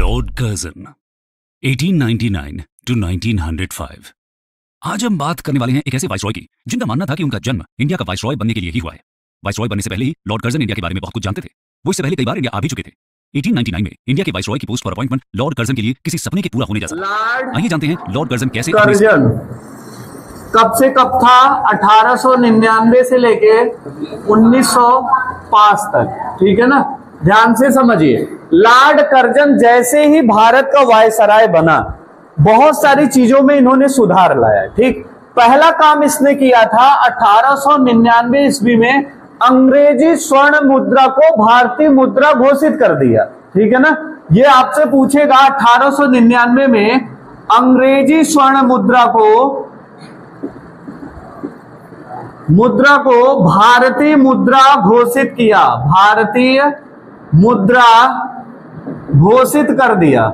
Lord Curzon 1899 to 1905। आज हम बात करने वाले हैं एक ऐसे वाइसरॉय की जिनका मानना था कि उनका जन्म इंडिया का वाइसरॉय बनने के लिए ही हुआ है। वाइसरॉय बनने से पहले ही लॉर्ड कर्जन इंडिया के बारे में बहुत कुछ जानते थे। वो इससे पहले कई बार इंडिया आ भी चुके थे। 1899 में इंडिया के वाइसरॉय की पोस्ट पर अपॉइंटमेंट लॉर्ड कर्जन के लिए किसी सपने के पूरा होने जैसा। आइए जानते हैं लॉर्ड कर्जन कैसे कर्जन कब से कब था? 1899 से लेके 1905 तक। ठीक है ना, ध्यान से समझिए। लॉर्ड कर्जन जैसे ही भारत का वायसराय बना, बहुत सारी चीजों में इन्होंने सुधार लाया। ठीक, पहला काम इसने किया था 1899 ईस्वी में अंग्रेजी स्वर्ण मुद्रा को भारतीय मुद्रा घोषित कर दिया। ठीक है ना, ये आपसे पूछेगा 1899 में अंग्रेजी स्वर्ण मुद्रा को भारतीय मुद्रा घोषित किया, भारतीय मुद्रा घोषित कर दिया।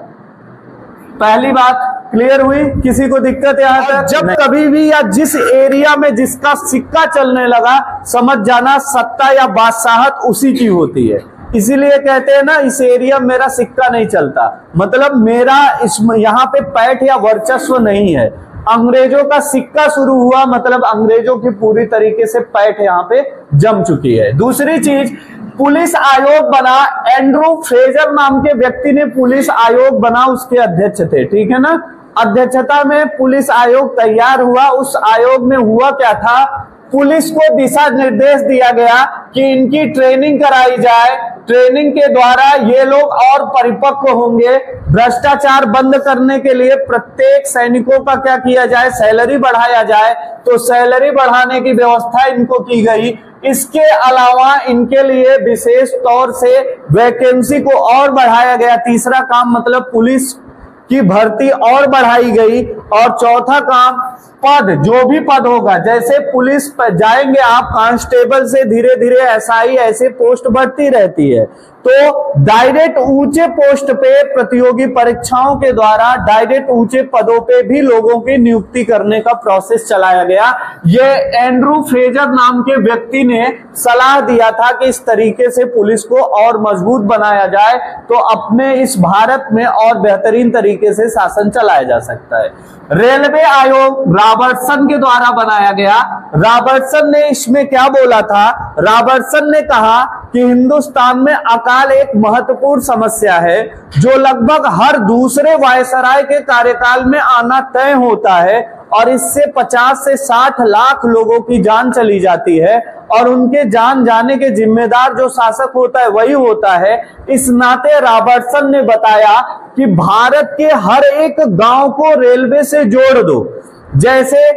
पहली बात क्लियर हुई? किसी को दिक्कत यहां तक? जब कभी भी या जिस एरिया में जिसका सिक्का चलने लगा, समझ जाना सत्ता या बादशाहत उसी की होती है। इसीलिए कहते हैं ना, इस एरिया में मेरा सिक्का नहीं चलता, मतलब मेरा यहाँ पे पैठ या वर्चस्व नहीं है। अंग्रेजों का सिक्का शुरू हुआ, मतलब अंग्रेजों की पूरी तरीके से पैठ यहाँ पे जम चुकी है। दूसरी चीज, पुलिस आयोग बना। एंड्रू फ्रेजर नाम के व्यक्ति ने पुलिस आयोग बना, उसके अध्यक्ष थे। ठीक है ना, अध्यक्षता में पुलिस आयोग तैयार हुआ। उस आयोग में हुआ क्या था, पुलिस को दिशा निर्देश दिया गया कि इनकी ट्रेनिंग कराई जाए। ट्रेनिंग के द्वारा ये लोग और परिपक्व होंगे। भ्रष्टाचार बंद करने के लिए प्रत्येक सैनिकों का क्या किया जाए, सैलरी बढ़ाया जाए। तो सैलरी बढ़ाने की व्यवस्था इनको की गई। इसके अलावा इनके लिए विशेष तौर से वैकेंसी को और बढ़ाया गया। तीसरा काम मतलब पुलिस की भर्ती और बढ़ाई गई। और चौथा काम, पद, जो भी पद होगा, जैसे पुलिस पर जाएंगे आप, कांस्टेबल से धीरे धीरे एसआई, ऐसे पोस्ट बढ़ती रहती है। तो डायरेक्ट ऊंचे पोस्ट पे प्रतियोगी परीक्षाओं के द्वारा डायरेक्ट ऊंचे पदों पे भी लोगों की नियुक्ति करने का प्रोसेस चलाया गया। ये एंड्रू फ्रेजर नाम के व्यक्ति ने सलाह दिया था कि इस तरीके से पुलिस को और मजबूत बनाया जाए तो अपने इस भारत में और बेहतरीन तरीके से शासन चलाया जा सकता है। रेलवे आयोग रॉबर्टसन के द्वारा बनाया गया। रॉबर्टसन ने इसमें क्या बोला था? रॉबर्टसन ने कहा कि हिंदुस्तान में अकाल एक महत्वपूर्ण समस्या है जो लगभग हर दूसरे वायसराय के कार्यकाल में आना तय होता है और इससे 50 से 60 लाख लोगों की जान चली जाती है और उनके जान जाने के जिम्मेदार जो शासक होता है वही होता है। इस नाते रॉबर्टसन ने बताया कि भारत के हर एक गांव को रेलवे से जोड़ दो। जैसे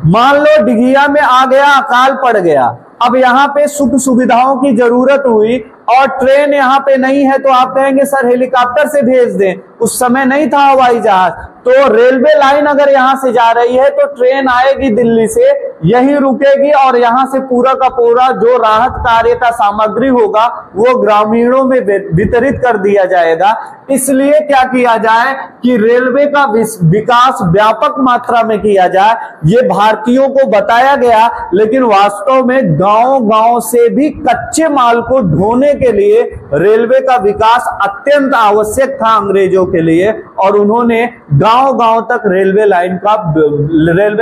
मान लो डिघिया में आ गया, अकाल पड़ गया, अब यहाँ पे सुख सुविधाओं की जरूरत हुई और ट्रेन यहाँ पे नहीं है, तो आप कहेंगे सर हेलीकॉप्टर से भेज दें। उस समय नहीं था हवाई जहाज, तो रेलवे लाइन अगर यहाँ से जा रही है तो ट्रेन आएगी दिल्ली से, यही रुकेगी और यहाँ से पूरा का पूरा जो राहत कार्य का सामग्री होगा वो ग्रामीणों में वितरित कर दिया जाएगा। इसलिए क्या किया जाए कि रेलवे का विकास व्यापक मात्रा में किया जाए। ये भारतीयों को बताया गया, लेकिन वास्तव में गांव-गांव से भी कच्चे माल को ढोने के लिए रेलवे का विकास अत्यंत आवश्यक था अंग्रेजों के लिए और उन्होंने गांव-गांव तक रेलवे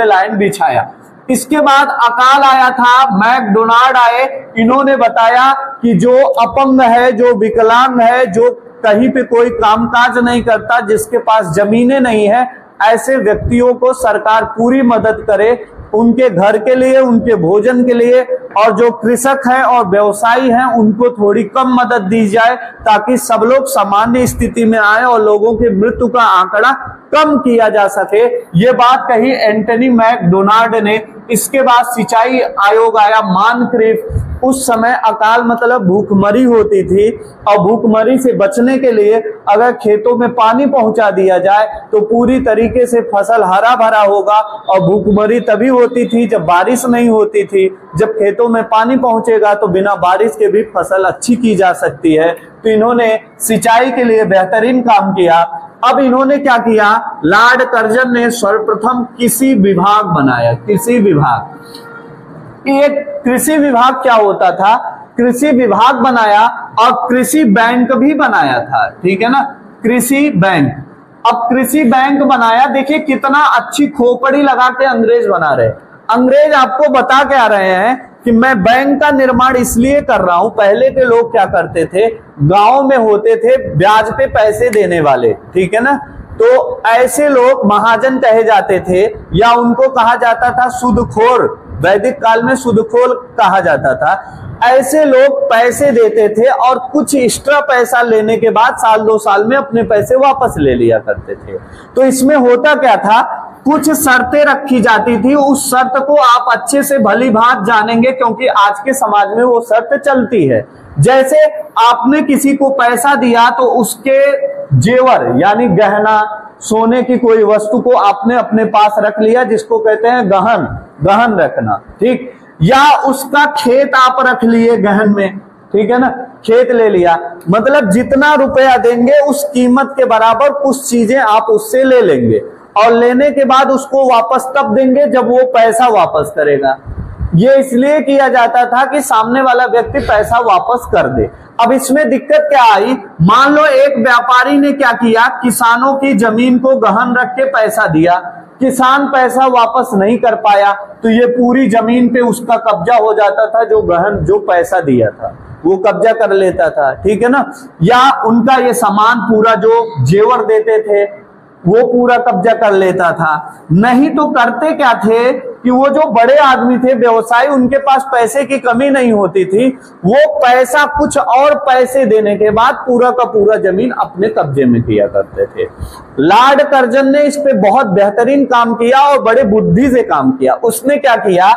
लाइन बिछाया। इसके बाद अकाल आया था, मैकडोनाल्ड आए। इन्होंने बताया कि जो अपंग है, जो विकलांग है, जो कहीं पे कोई कामकाज नहीं करता, जिसके पास जमीनें नहीं है, ऐसे व्यक्तियों को सरकार पूरी मदद करे, उनके घर के लिए, उनके भोजन के लिए, और जो कृषक हैं और व्यवसायी हैं उनको थोड़ी कम मदद दी जाए ताकि सब लोग सामान्य स्थिति में आए और लोगों की मृत्यु का आंकड़ा कम किया जा सके। ये बात कही एंटनी मैकडोनाल्ड ने। इसके बाद सिंचाई आयोग आया, मानक्रिफ। उस समय अकाल मतलब भूखमरी होती थी और भूखमरी से बचने के लिए अगर खेतों में पानी पहुंचा दिया जाए तो पूरी तरीके से फसल हरा भरा होगा। और भूखमरी तभी होती थी जब बारिश नहीं होती थी। जब खेतों में पानी पहुंचेगा तो बिना बारिश के भी फसल अच्छी की जा सकती है। तो इन्होंने सिंचाई के लिए बेहतरीन काम किया। अब इन्होंने क्या किया, लॉर्ड कर्जन ने सर्वप्रथम कृषि विभाग बनाया। कृषि विभाग, एक कृषि विभाग क्या होता था, कृषि विभाग बनाया और कृषि बैंक भी बनाया था। ठीक है ना, कृषि बैंक। अब कृषि बैंक बनाया, देखिए कितना अच्छी खोपड़ी लगा के अंग्रेज बना रहे। अंग्रेज आपको बता के आ रहे हैं कि मैं बैंक का निर्माण इसलिए कर रहा हूं। पहले के लोग क्या करते थे, गांव में होते थे ब्याज पे पैसे देने वाले, ठीक है ना, तो ऐसे लोग महाजन कहे जाते थे, या उनको कहा जाता था सूदखोर। वैदिक काल में सूदखोर कहा जाता था। ऐसे लोग पैसे देते थे और कुछ एक्स्ट्रा पैसा लेने के बाद साल 2 साल में अपने पैसे वापस ले लिया करते थे। तो इसमें होता क्या था, कुछ शर्तें रखी जाती थी। उस शर्त को आप अच्छे से भली भांति जानेंगे, क्योंकि आज के समाज में वो शर्त चलती है। जैसे आपने किसी को पैसा दिया तो उसके जेवर यानी गहना, सोने की कोई वस्तु को आपने अपने पास रख लिया, जिसको कहते हैं गहन, गहन रखना, ठीक। या उसका खेत आप रख लिए गहन में, ठीक है ना, खेत ले लिया, मतलब जितना रुपया देंगे उस कीमत के बराबर कुछ चीजें आप उससे ले लेंगे, और लेने के बाद उसको वापस तब देंगे जब वो पैसा वापस करेगा। ये इसलिए किया जाता था कि सामने वाला व्यक्ति पैसा वापस कर दे। अब इसमें दिक्कत क्या आई, मान लो एक व्यापारी ने क्या किया, किसानों की जमीन को गहन रख के पैसा दिया, किसान पैसा वापस नहीं कर पाया, तो ये पूरी जमीन पे उसका कब्जा हो जाता था। जो गहन, जो पैसा दिया था वो कब्जा कर लेता था, ठीक है ना। या उनका ये सामान पूरा जो जेवर देते थे वो पूरा कब्जा कर लेता था। नहीं तो करते क्या थे कि वो जो बड़े आदमी थे, व्यवसायी, उनके पास पैसे की कमी नहीं होती थी, वो पैसा कुछ और पैसे देने के बाद पूरा का पूरा जमीन अपने कब्जे में किया करते थे। लॉर्ड कर्जन ने इस पे बहुत बेहतरीन काम किया और बड़े बुद्धि से काम किया। उसने क्या किया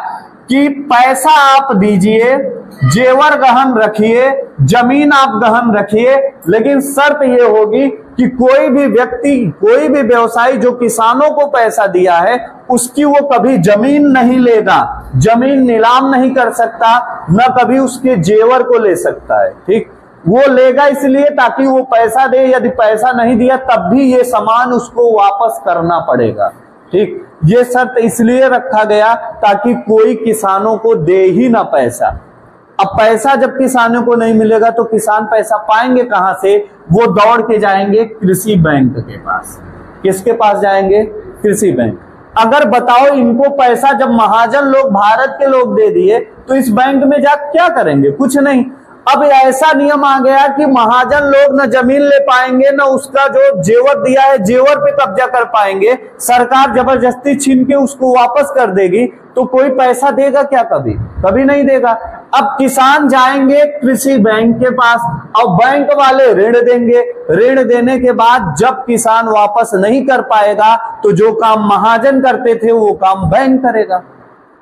कि पैसा आप दीजिए, जेवर गहन रखिए, जमीन आप गहन रखिए, लेकिन शर्त ये होगी कि कोई भी व्यक्ति, कोई भी व्यवसायी जो किसानों को पैसा दिया है उसकी वो कभी जमीन नहीं लेगा, जमीन नीलाम नहीं कर सकता, न कभी उसके जेवर को ले सकता है, ठीक। वो लेगा इसलिए ताकि वो पैसा दे, यदि पैसा नहीं दिया तब भी ये सामान उसको वापस करना पड़ेगा, ठीक। ये शर्त इसलिए रखा गया ताकि कोई किसानों को दे ही ना पैसा। अब पैसा जब किसानों को नहीं मिलेगा तो किसान पैसा पाएंगे कहां से, वो दौड़ के जाएंगे कृषि बैंक के पास। किसके पास जाएंगे, कृषि बैंक। अगर बताओ इनको पैसा जब महाजन लोग, भारत के लोग दे दिए, तो इस बैंक में जा क्या करेंगे, कुछ नहीं। अब ऐसा नियम आ गया कि महाजन लोग न जमीन ले पाएंगे, न उसका जो जेवर दिया है जेवर पे कब्जा कर पाएंगे, सरकार जबरदस्ती छीन के उसको वापस कर देगी, तो कोई पैसा देगा क्या, कभी कभी नहीं देगा। अब किसान जाएंगे कृषि बैंक के पास और बैंक वाले ऋण देंगे, ऋण देने के बाद जब किसान वापस नहीं कर पाएगा तो जो काम महाजन करते थे वो काम बैंक करेगा।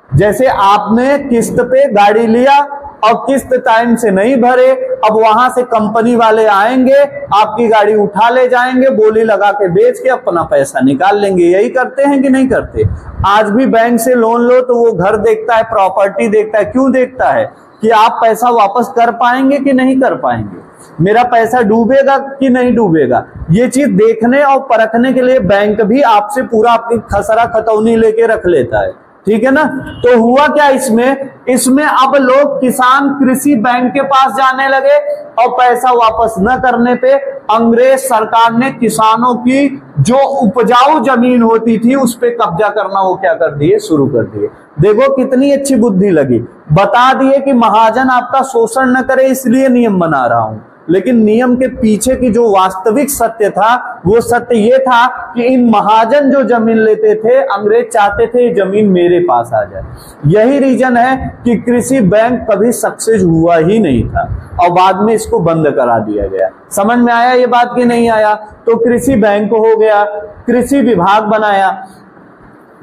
जैसे आपने किस्त पे गाड़ी लिया और किस्त टाइम से नहीं भरे, अब वहां से कंपनी वाले आएंगे, आपकी गाड़ी उठा ले जाएंगे, बोली लगा के बेच के अपना पैसा निकाल लेंगे। यही करते हैं कि नहीं करते। आज भी बैंक से लोन लो तो वो घर देखता है, प्रॉपर्टी देखता है। क्यों देखता है कि आप पैसा वापस कर पाएंगे कि नहीं कर पाएंगे, मेरा पैसा डूबेगा कि नहीं डूबेगा। ये चीज देखने और परखने के लिए बैंक भी आपसे पूरा आपकी खसरा खतौनी लेके रख लेता है, ठीक है ना। तो हुआ क्या इसमें अब लोग, किसान कृषि बैंक के पास जाने लगे और पैसा वापस न करने पे अंग्रेज सरकार ने किसानों की जो उपजाऊ जमीन होती थी उस पे कब्जा करना वो क्या कर दिए, शुरू कर दिए। देखो कितनी अच्छी बुद्धि लगी। बता दिए कि महाजन आपका शोषण न करे इसलिए नियम बना रहा हूं, लेकिन नियम के पीछे की जो वास्तविक सत्य था वो सत्य ये था कि इन महाजन जो जमीन लेते थे, अंग्रेज चाहते थे ये जमीन मेरे पास आ जाए। यही रीजन है कि कृषि बैंक कभी सक्सेस हुआ ही नहीं था और बाद में इसको बंद करा दिया गया। समझ में आया ये बात कि नहीं आया। तो कृषि बैंक हो गया, कृषि विभाग बनाया।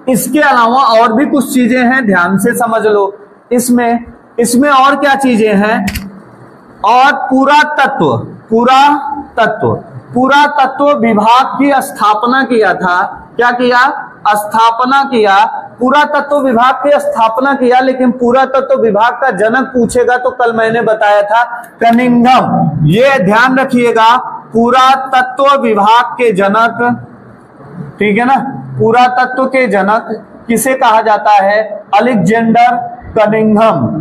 इसके अलावा और भी कुछ चीजें हैं, ध्यान से समझ लो। इसमें और क्या चीजें हैं, और पुरातत्व विभाग की स्थापना किया था। क्या किया, स्थापना किया, पुरातत्व विभाग की स्थापना किया। लेकिन पुरातत्व विभाग का जनक पूछेगा तो कल मैंने बताया था कनिंघम। ये ध्यान रखिएगा, पुरातत्व विभाग के जनक, ठीक है ना, पुरातत्व के जनक किसे कहा जाता है, अलेक्जेंडर कनिंघम।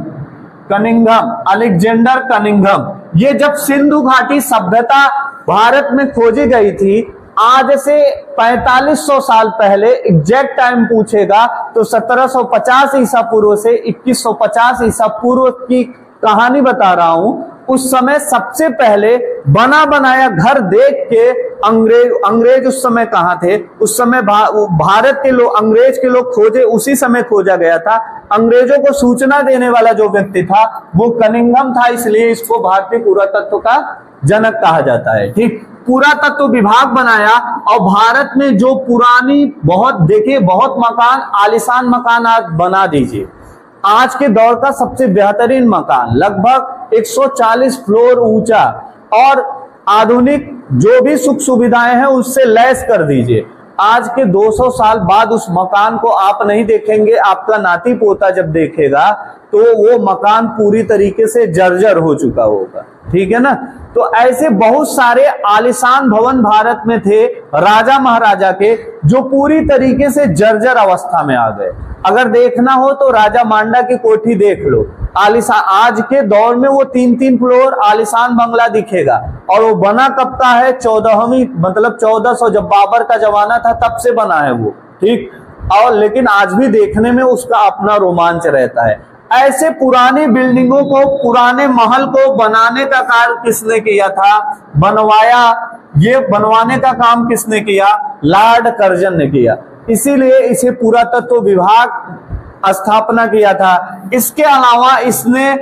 Alexander Cunningham. ये जब सिंधु घाटी सभ्यता भारत में खोजी गई थी, आज से 4500 साल पहले एग्जैक्ट टाइम पूछेगा तो 1750 ईसा पूर्व से 2150 ईसा पूर्व की कहानी बता रहा हूं। उस समय सबसे पहले बना बनाया घर देख के अंग्रेज उस समय कहां थे, उस समय भारत के लोग, अंग्रेज के लोग खोजे, उसी समय खोजा गया था। अंग्रेजों को सूचना देने वाला जो व्यक्ति था वो कनिंघम था, इसलिए इसको भारतीय पुरातत्व का जनक कहा जाता है। ठीक, पुरातत्व विभाग बनाया और भारत में जो पुरानी बहुत मकान, आलीशान मकान आज बना दीजिए। आज के दौर का सबसे बेहतरीन मकान, लगभग 140 फ्लोर ऊंचा और आधुनिक जो भी सुख सुविधाएं हैं उससे लैस कर दीजिए। आज के 200 साल बाद उस मकान को आप नहीं देखेंगे, आपका नाती पोता जब देखेगा तो वो मकान पूरी तरीके से जर्जर हो चुका होगा। ठीक है ना। तो ऐसे बहुत सारे आलीशान भवन भारत में थे राजा महाराजा के, जो पूरी तरीके से जर्जर अवस्था में आ गए। अगर देखना हो तो राजा मांडा की कोठी देख लो, आलीशान। आज के दौर में वो 3-3 फ्लोर आलीशान बंगला दिखेगा और वो बना कब का है, 14वीं मतलब 1400, जब बाबर का जमाना था तब से बना है वो। ठीक, और लेकिन आज भी देखने में उसका अपना रोमांच रहता है। ऐसे पुरानी बिल्डिंगों को, पुराने महल को बनाने का कार्य किसने किया था, बनवाया, ये बनवाने का काम किसने किया, लॉर्ड कर्जन ने किया। इसीलिए इसे पुरातत्व विभाग स्थापना किया था। इसके अलावा इसने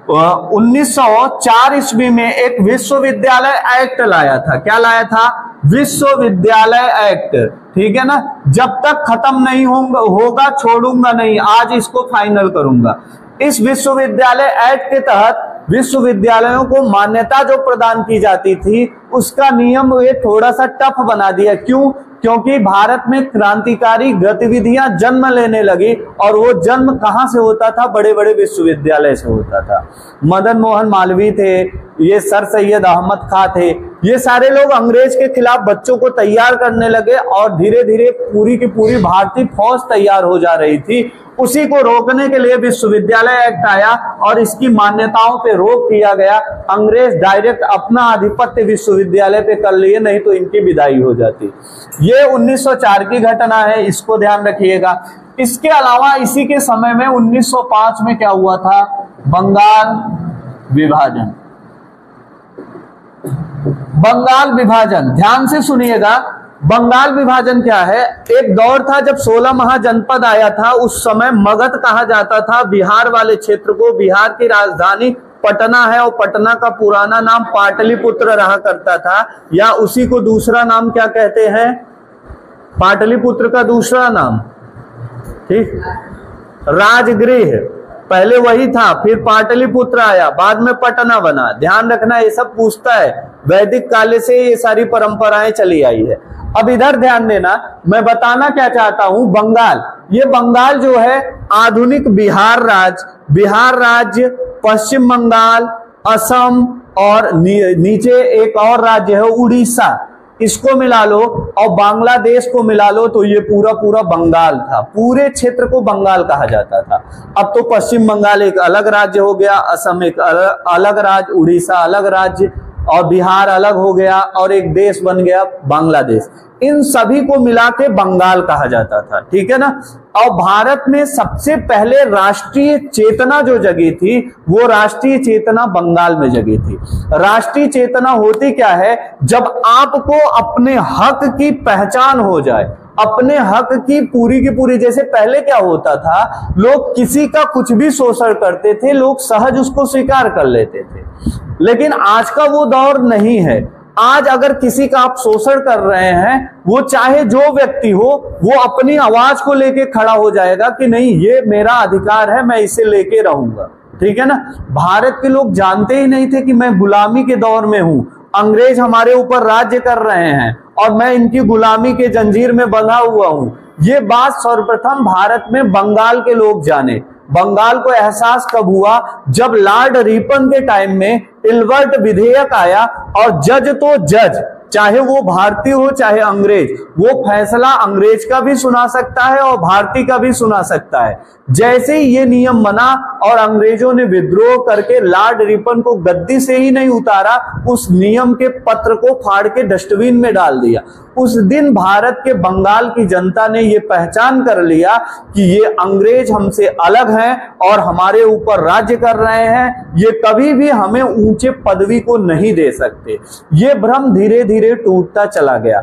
1904 ईस्वी में एक विश्वविद्यालय एक्ट लाया था। क्या लाया था? विश्वविद्यालय एक्ट। ठीक है ना। जब तक खत्म नहीं होगा छोड़ूंगा नहीं, आज इसको फाइनल करूंगा। इस विश्वविद्यालय एक्ट के तहत विश्वविद्यालयों को मान्यता जो प्रदान की जाती थी उसका नियम ये थोड़ा सा टफ बना दिया। क्यों? क्योंकि भारत में क्रांतिकारी गतिविधियां जन्म लेने लगी और वो जन्म कहां से होता था? बड़े बड़े विश्वविद्यालय से होता था। मदन मोहन मालवीय थे, ये सर सैयद अहमद खां थे, ये सारे लोग अंग्रेज के खिलाफ बच्चों को तैयार करने लगे और धीरे धीरे पूरी की पूरी भारतीय फौज तैयार हो जा रही थी। उसी को रोकने के लिए विश्वविद्यालय एक्ट आया और इसकी मान्यताओं पे रोक किया गया। अंग्रेज डायरेक्ट अपना आधिपत्य विश्वविद्यालय पे कर लिए, नहीं तो इनकी विदाई हो जाती। ये 1904 की घटना है, इसको ध्यान रखिएगा। इसके अलावा इसी के समय में 1905 में क्या हुआ था? बंगाल विभाजन। बंगाल विभाजन, ध्यान से सुनिएगा। बंगाल विभाजन क्या है? एक दौर था जब 16 महाजनपद आया था, उस समय मगध कहा जाता था बिहार वाले क्षेत्र को। बिहार की राजधानी पटना है और पटना का पुराना नाम पाटलिपुत्र रहा करता था, या उसी को दूसरा नाम क्या कहते हैं? पाटलिपुत्र का दूसरा नाम, ठीक, राजगृह। पहले वही था, फिर पाटलिपुत्र आया, बाद में पटना बना। ध्यान रखना, ये सब पूछता है। वैदिक काल से ये सारी परंपराएं चली आई है। अब इधर ध्यान देना, मैं बताना क्या चाहता हूं। बंगाल, ये बंगाल जो है आधुनिक बिहार राज्य, पश्चिम बंगाल, असम और नीचे एक और राज्य है उड़ीसा, इसको मिला लो और बांग्लादेश को मिला लो तो ये पूरा बंगाल था। पूरे क्षेत्र को बंगाल कहा जाता था। अब तो पश्चिम बंगाल एक अलग राज्य हो गया, असम एक अलग राज्य, उड़ीसा अलग राज्य और बिहार अलग हो गया और एक देश बन गया बांग्लादेश। इन सभी को मिला के बंगाल कहा जाता था। ठीक है ना। और भारत में सबसे पहले राष्ट्रीय चेतना जो जगी थी वो राष्ट्रीय चेतना बंगाल में जगी थी। राष्ट्रीय चेतना होती क्या है? जब आपको अपने हक की पहचान हो जाए, अपने हक की पूरी, जैसे पहले क्या होता था, लोग किसी का कुछ भी शोषण करते थे, लोग सहज उसको स्वीकार कर लेते थे। लेकिन आज का वो दौर नहीं है। आज अगर किसी का आप शोषण कर रहे हैं, वो चाहे जो व्यक्ति हो, वो अपनी आवाज को लेके खड़ा हो जाएगा कि नहीं, ये मेरा अधिकार है, मैं इसे लेके रहूंगा। ठीक है ना। भारत के लोग जानते ही नहीं थे कि मैं गुलामी के दौर में हूं, अंग्रेज हमारे ऊपर राज्य कर रहे हैं और मैं इनकी गुलामी के जंजीर में बंधा हुआ हूं। ये बात सर्वप्रथम भारत में बंगाल के लोग जाने। बंगाल को एहसास कब हुआ? जब लॉर्ड रिपन के टाइम में इल्बर्ट विधेयक आया और जज तो जज, चाहे वो भारतीय हो चाहे अंग्रेज, वो फैसला अंग्रेज का भी सुना सकता है और भारतीय का भी सुना सकता है। जैसे ही ये नियम बना और अंग्रेजों ने विद्रोह करके लॉर्ड रिपन को गद्दी से ही नहीं उतारा, उस नियम के पत्र को फाड़ के डस्टबिन में डाल दिया। उस दिन भारत के बंगाल की जनता ने ये पहचान कर लिया कि ये अंग्रेज हमसे अलग हैं और हमारे ऊपर राज्य कर रहे हैं, ये कभी भी हमें ऊंचे पदवी को नहीं दे सकते। ये भ्रम धीरे धीरे टूटता चला गया।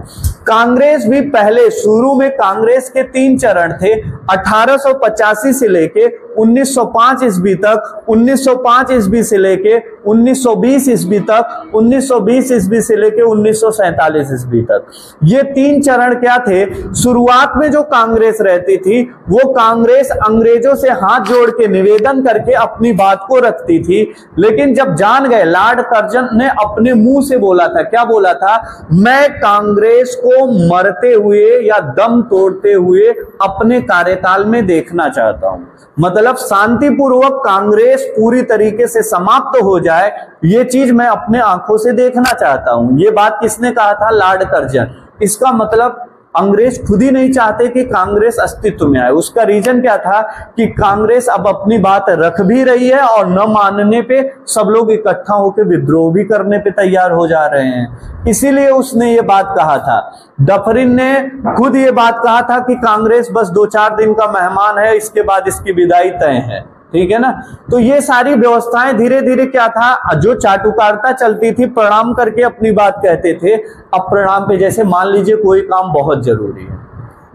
कांग्रेस भी पहले शुरू में कांग्रेस के 3 चरण थे, 1885 से लेके 1905 ईस्वी तक, 1905 ईस्वी से लेके 1920 ईस्वी तक, 1920 ईस्वी से लेके 1947 ईस्वी तक। ये 3 चरण क्या थे? शुरुआत में जो कांग्रेस रहती थी वो कांग्रेस अंग्रेजों से हाथ जोड़ के निवेदन करके अपनी बात को रखती थी, लेकिन जब जान गए, लॉर्ड कर्जन ने अपने मुंह से बोला था, क्या बोला था? मैं कांग्रेस को मरते हुए या दम तोड़ते हुए अपने कार्यकाल में देखना चाहता हूं। मतलब शांतिपूर्वक कांग्रेस पूरी तरीके से समाप्त हो जाए, ये चीज मैं अपने आंखों से देखना चाहता हूं। ये बात किसने कहा था? Lord Curzon. इसका मतलब अंग्रेज खुद ही नहीं चाहते कि कांग्रेस अस्तित्व में आए। उसका रीजन क्या था कि कांग्रेस अब अपनी बात रख भी रही है और न मानने पे सब लोग इकट्ठा होकर विद्रोह भी करने पे तैयार हो जा रहे हैं। इसीलिए उसने ये बात कहा था। डफरिन ने खुद ये बात कहा था कि कांग्रेस बस 2-4 दिन का मेहमान है, इसके बाद इसकी विदाई तय है। ठीक है ना? तो ये सारी व्यवस्थाएं धीरे धीरे क्या था, जो चाटुकारिता चलती थी, प्रणाम करके अपनी बात कहते थे। अब प्रणाम पे, जैसे मान लीजिए कोई काम बहुत जरूरी है,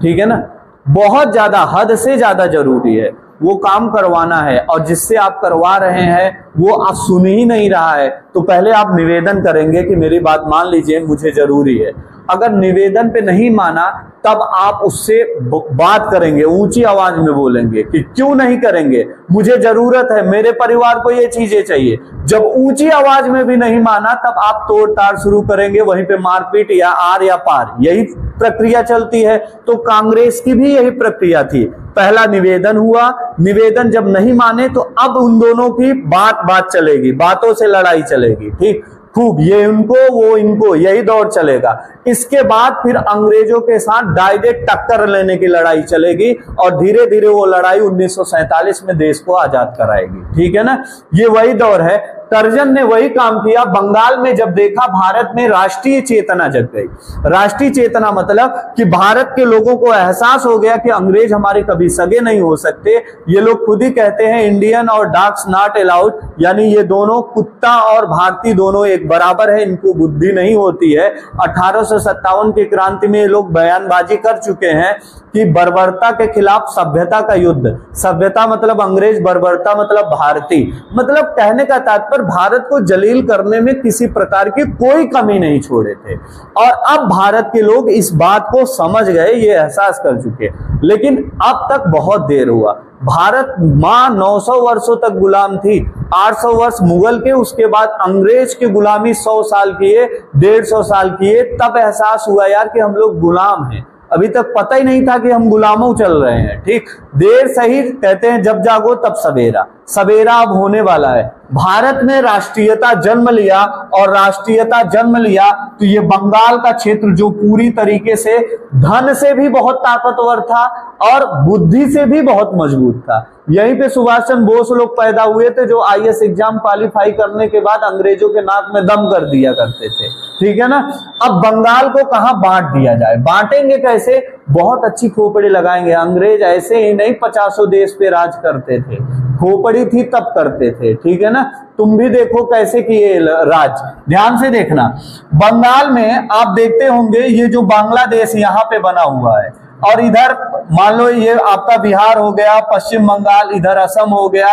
ठीक है ना, बहुत ज्यादा, हद से ज्यादा जरूरी है, वो काम करवाना है और जिससे आप करवा रहे हैं वो आप सुन ही नहीं रहा है, तो पहले आप निवेदन करेंगे कि मेरी बात मान लीजिए, मुझे जरूरी है। अगर निवेदन पे नहीं माना तब आप उससे बात करेंगे, ऊंची आवाज में बोलेंगे कि क्यों नहीं करेंगे, मुझे जरूरत है, मेरे परिवार को ये चीजें चाहिए। जब ऊंची आवाज में भी नहीं माना तब आप तोड़ ताड़ शुरू करेंगे, वहीं पे मारपीट या आर या पार, यही प्रक्रिया चलती है। तो कांग्रेस की भी यही प्रक्रिया थी। पहला निवेदन हुआ, निवेदन जब नहीं माने तो अब उन दोनों की बात चलेगी, बातों से लड़ाई चलेगी। ठीक, खूब, ये उनको वो इनको, यही दौर चलेगा। इसके बाद फिर अंग्रेजों के साथ डायरेक्ट टक्कर लेने की लड़ाई चलेगी और धीरे धीरे वो लड़ाई 1947 में देश को आजाद कराएगी। ठीक है ना? ये वही दौर है। कर्जन ने वही काम किया। बंगाल में जब देखा भारत में राष्ट्रीय चेतना जग गई। राष्ट्रीय चेतना मतलब कि भारत के लोगों को एहसास हो गया कि अंग्रेज हमारे कभी सगे नहीं हो सकते। ये लोग खुद ही कहते हैं इंडियन और डॉग्स नॉट अलाउड, यानी ये दोनों, कुत्ता और भारतीय दोनों एक बराबर है, इनको बुद्धि नहीं होती है। 1857 की क्रांति में ये लोग बयानबाजी कर चुके हैं कि बर्बरता के खिलाफ सभ्यता का युद्ध। सभ्यता मतलब अंग्रेज, बर्बरता मतलब भारतीय। मतलब कहने का तात्पर्य भारत को जलील करने में किसी प्रकार की कोई कमी नहीं छोड़े थे। और अब भारत के लोग इस बात को समझ गए, ये एहसास कर चुके। लेकिन अब तक बहुत देर हुआ। भारत मां 900 वर्षों तक गुलाम थी। 800 वर्ष मुगल के, उसके बाद अंग्रेज की गुलामी 100 साल किए, 150 साल किए, तब एहसास हुआ यार कि हम लोग गुलाम हैं। अभी तक पता ही नहीं था कि हम गुलामों चल रहे हैं। ठीक, देर सही, कहते हैं जब जागो तब सवेरा। सवेरा अब होने वाला है। भारत में राष्ट्रीयता जन्म लिया और राष्ट्रीयता जन्म लिया तो ये बंगाल का क्षेत्र जो पूरी तरीके से धन से भी बहुत ताकतवर था और बुद्धि से भी बहुत मजबूत था। यहीं पे सुभाष चंद्र बोस लोग पैदा हुए थे जो आईएएस एग्जाम क्वालिफाई करने के बाद अंग्रेजों के नाक में दम कर दिया करते थे। ठीक है ना? अब बंगाल को कहां बांट दिया जाए? बांटेंगे कैसे? बहुत अच्छी खोपड़ी लगाएंगे। अंग्रेज ऐसे ही नहीं 50 देश पे राज करते थे, खोपड़ी थी तब करते थे। ठीक है ना? तुम भी देखो कैसे किए राज, ध्यान से देखना। बंगाल में आप देखते होंगे ये जो बांग्लादेश यहाँ पे बना हुआ है और इधर मान लो ये आपका बिहार हो गया, पश्चिम बंगाल, इधर असम हो गया,